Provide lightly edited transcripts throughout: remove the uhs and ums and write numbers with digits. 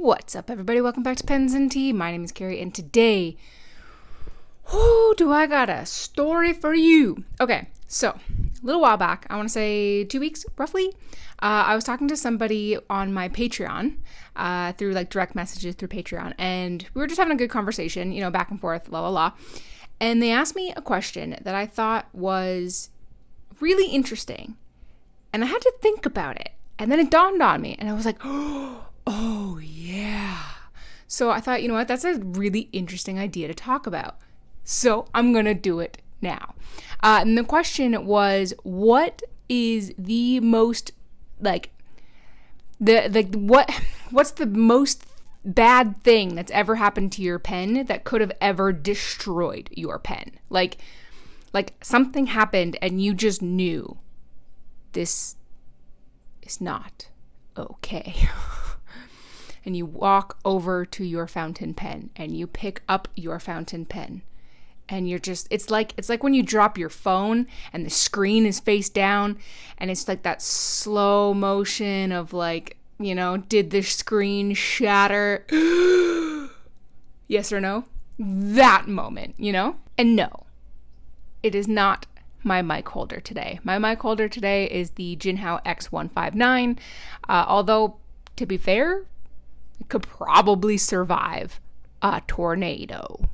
What's up, everybody? Welcome back to Pens and Tea. My name is Carrie, and today, do I got a story for you. Okay, so a little while back, I want to say 2 weeks roughly, I was talking to somebody on my Patreon through like direct messages through Patreon, and we were just having a good conversation, back and forth, la la la. And they asked me a question that I thought was really interesting, and I had to think about it, and then it dawned on me, and I was like, oh, yeah. So I thought, that's a really interesting idea to talk about. So I'm going to do it now. And the question was, what is the most, what's the most bad thing that's ever happened to your pen that could have ever destroyed your pen? Like something happened and you just knew this is not okay. And you walk over to your fountain pen and you pick up your fountain pen and you're just, it's like when you drop your phone and the screen is face down and it's like that slow motion of did the screen shatter? Yes or no? That moment, And no, it is not my mic holder today. My mic holder today is the Jinhao X159. Although, to be fair, it could probably survive a tornado.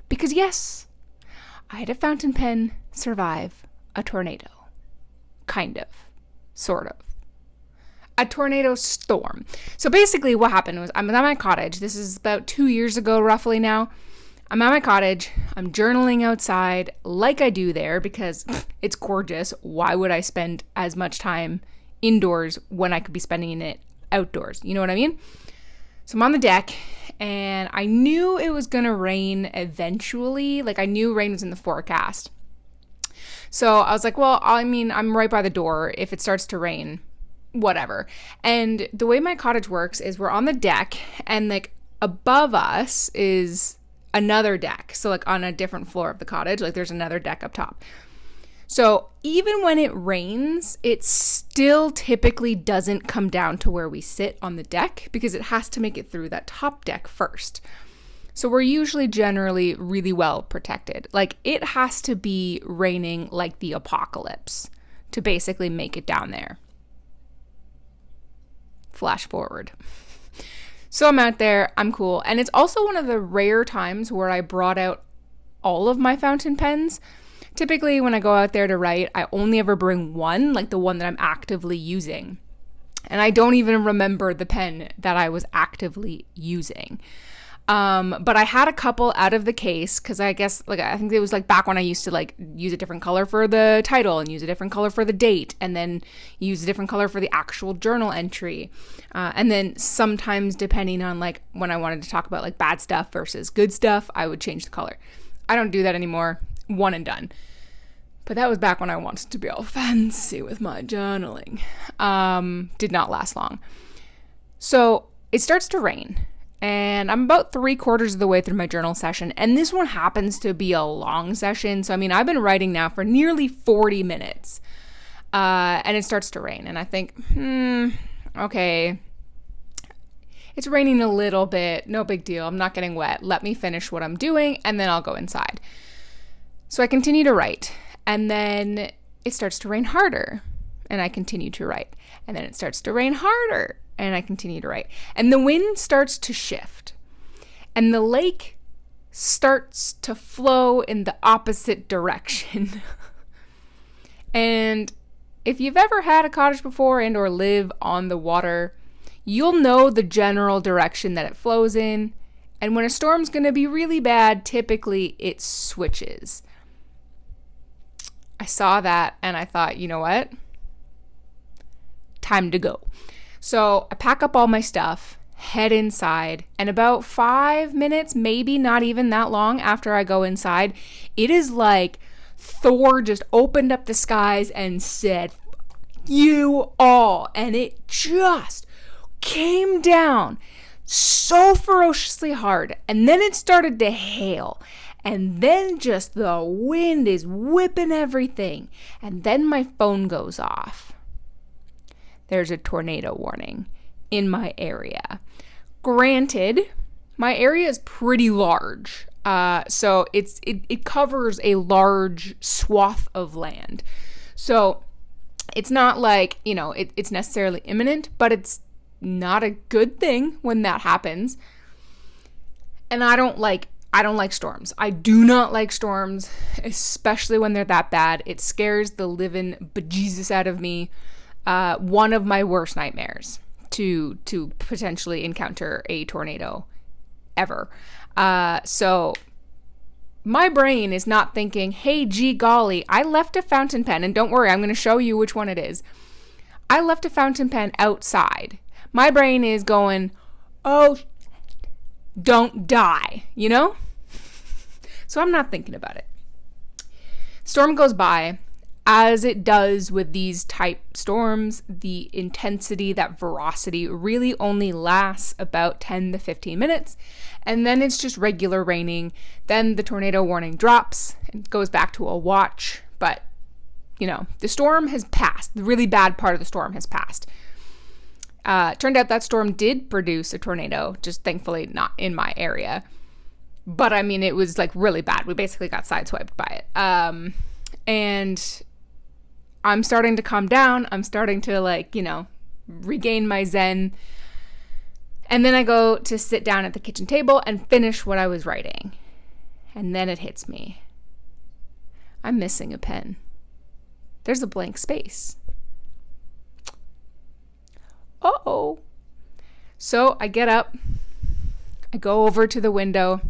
Because yes, I had a fountain pen survive a tornado. Kind of. Sort of. A tornado storm. So basically what happened was I'm at my cottage. This is about 2 years ago roughly now. I'm at my cottage. I'm journaling outside like I do there because it's gorgeous. Why would I spend as much time indoors when I could be spending it outdoors? You know what I mean? So I'm on the deck, and I knew it was going to rain eventually. I knew rain was in the forecast. So I was like, well, I'm right by the door. If it starts to rain, whatever. And the way my cottage works is we're on the deck, and above us is another deck. So on a different floor of the cottage, there's another deck up top. So even when it rains, it still typically doesn't come down to where we sit on the deck because it has to make it through that top deck first. So we're usually generally really well protected. It has to be raining like the apocalypse to basically make it down there. Flash forward. So I'm out there, I'm cool. And it's also one of the rare times where I brought out all of my fountain pens. Typically, when I go out there to write, I only ever bring one, the one that I'm actively using. And I don't even remember the pen that I was actively using. But I had a couple out of the case because I guess, I think it was back when I used to use a different color for the title and use a different color for the date and then use a different color for the actual journal entry. And then sometimes depending on when I wanted to talk about bad stuff versus good stuff, I would change the color. I don't do that anymore. One and done. But that was back when I wanted to be all fancy with my journaling. Did not last long. So it starts to rain. And I'm about 3/4 of the way through my journal session. And this one happens to be a long session. So, I've been writing now for nearly 40 minutes. And it starts to rain. And I think, okay. It's raining a little bit. No big deal. I'm not getting wet. Let me finish what I'm doing. And then I'll go inside. So I continue to write, and then it starts to rain harder, and I continue to write, and then it starts to rain harder, and I continue to write, and the wind starts to shift, and the lake starts to flow in the opposite direction. And if you've ever had a cottage before and or live on the water, you'll know the general direction that it flows in, and when a storm's going to be really bad, typically it switches. I saw that and I thought, you know what? Time to go. So I pack up all my stuff, head inside, and about 5 minutes, maybe not even that long after I go inside, it is like Thor just opened up the skies and said, you all. And it just came down so ferociously hard. And then it started to hail. And then just the wind is whipping everything. And then my phone goes off. There's a tornado warning in my area. Granted, my area is pretty large. So it covers a large swath of land. So it's not like, it's necessarily imminent, but it's not a good thing when that happens. And I don't like storms. I do not like storms, especially when they're that bad. It scares the living bejesus out of me. One of my worst nightmares to potentially encounter a tornado ever. So my brain is not thinking, hey, gee golly, I left a fountain pen, and don't worry, I'm going to show you which one it is. I left a fountain pen outside. My brain is going, oh, don't die, So I'm not thinking about it. Storm goes by. As it does with these type storms, the intensity, that ferocity, really only lasts about 10 to 15 minutes. And then it's just regular raining. Then the tornado warning drops and goes back to a watch. But, the storm has passed. The really bad part of the storm has passed. Turned out that storm did produce a tornado, just thankfully not in my area. But, it was really bad. We basically got sideswiped by it. And I'm starting to calm down. I'm starting to regain my zen. And then I go to sit down at the kitchen table and finish what I was writing. And then it hits me. I'm missing a pen. There's a blank space. Uh-oh. So I get up. I go over to the window.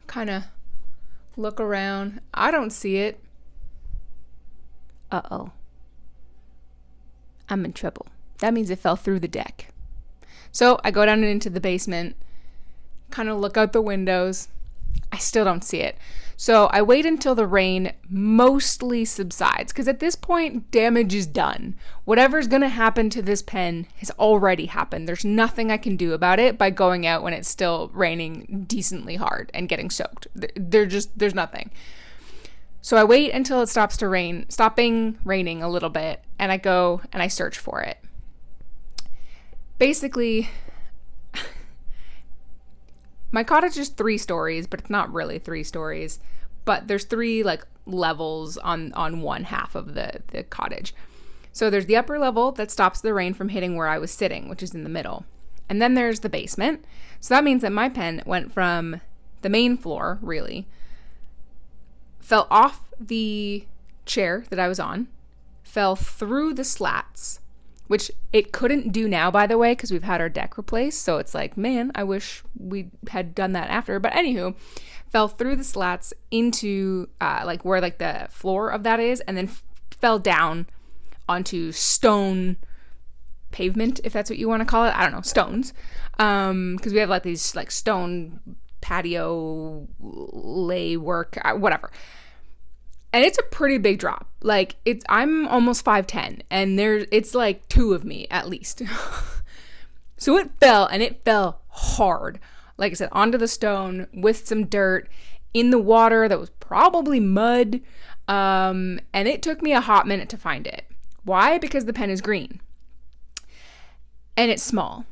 Kind of look around. I don't see it. Uh-oh. I'm in trouble. That means it fell through the deck. So I go down into the basement, kind of look out the windows. I still don't see it. So I wait until the rain mostly subsides, because at this point, damage is done. Whatever's going to happen to this pen has already happened. There's nothing I can do about it by going out when it's still raining decently hard and getting soaked. There's nothing. So I wait until it stopping raining a little bit, and I go and I search for it. Basically, my cottage is 3 stories, but it's not really 3 stories. But there's 3 levels on one half of the cottage. So there's the upper level that stops the rain from hitting where I was sitting, which is in the middle. And then there's the basement. So that means that my pen went from the main floor, really, fell off the chair that I was on, fell through the slats, which it couldn't do now, by the way, because we've had our deck replaced. So it's man, I wish we had done that after. But anywho, fell through the slats into where the floor of that is, and then fell down onto stone pavement, if that's what you want to call it. I don't know, stones. Because we have these stone patio lay work, whatever. And it's a pretty big drop. I'm almost 5'10", and it's 2 of me at least. So it fell, and it fell hard. Like I said, onto the stone with some dirt in the water that was probably mud. And it took me a hot minute to find it. Why? Because the pen is green. And it's small.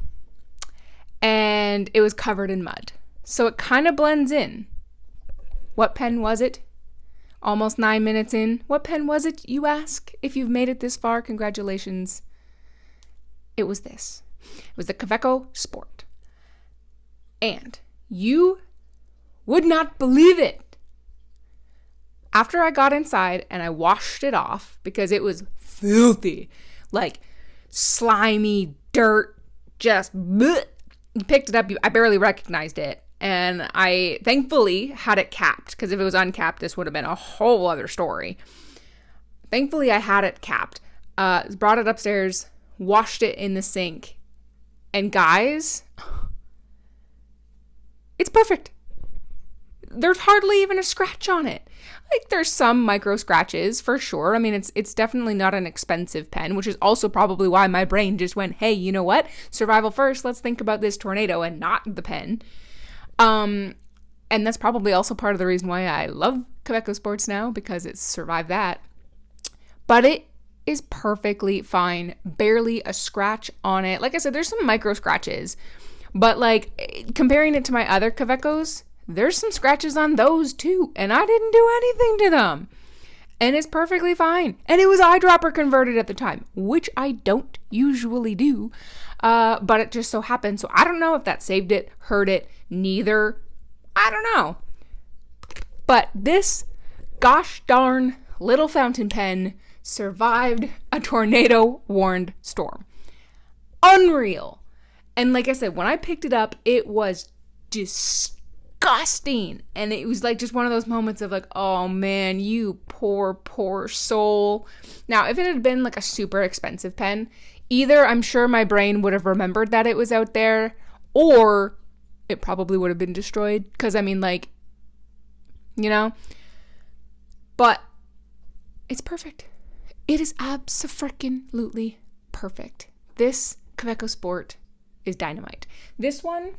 And it was covered in mud. So it kind of blends in. What pen was it? Almost 9 minutes in. What pen was it, you ask? If you've made it this far, congratulations. It was this. It was the Kaweco Sport. And you would not believe it. After I got inside and I washed it off, because it was filthy, slimy dirt, just bleh. You picked it up, I barely recognized it. And I thankfully had it capped, because if it was uncapped, this would have been a whole other story. Thankfully, I had it capped. Brought it upstairs, washed it in the sink. And guys, it's perfect. There's hardly even a scratch on it. There's some micro scratches for sure. It's definitely not an expensive pen, which is also probably why my brain just went, hey, you know what? Survival first. Let's think about this tornado and not the pen. And that's probably also part of the reason why I love Kaweco Sports now, because it's survived that. But it is perfectly fine. Barely a scratch on it. Like I said, there's some micro scratches, But like comparing it to my other Kavekos, there's some scratches on those too, and I didn't do anything to them. And it's perfectly fine. And it was eyedropper converted at the time, which I don't usually do. But it just so happened. So I don't know if that saved it, hurt it, neither. I don't know. But this gosh darn little fountain pen survived a tornado-warned storm. Unreal. And like I said, when I picked it up, it was disgusting. And it was like just one of those moments of like, oh man, you poor soul. Now, if it had been like a super expensive pen, either I'm sure my brain would have remembered that it was out there, or it probably would have been destroyed. Because I mean, like, you know, but it's perfect. It is abso-freaking-lutely perfect. This Kaweco Sport is dynamite. This one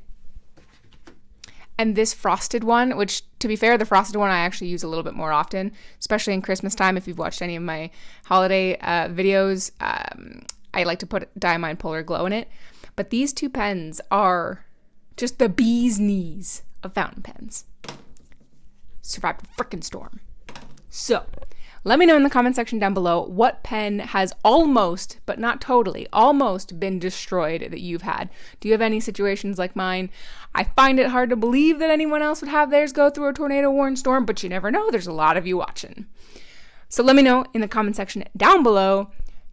and this frosted one, which to be fair, the frosted one I actually use a little bit more often, especially in Christmas time. If you've watched any of my holiday videos, I like to put Diamine Polar Glow in it. But these two pens are just the bee's knees of fountain pens. Survived a frickin' storm. So, let me know in the comment section down below what pen has almost, but not totally, almost been destroyed that you've had. Do you have any situations like mine? I find it hard to believe that anyone else would have theirs go through a tornado-warned storm, but you never know. There's a lot of you watching. So let me know in the comment section down below.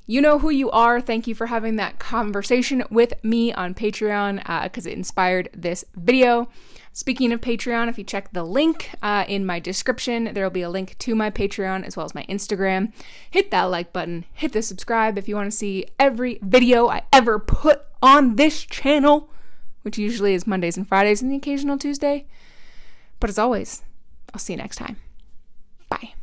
You know who you are. Thank you for having that conversation with me on Patreon because it inspired this video. Speaking of Patreon, if you check the link in my description, there will be a link to my Patreon as well as my Instagram. Hit that like button, hit the subscribe if you want to see every video I ever put on this channel, which usually is Mondays and Fridays and the occasional Tuesday. But as always, I'll see you next time. Bye.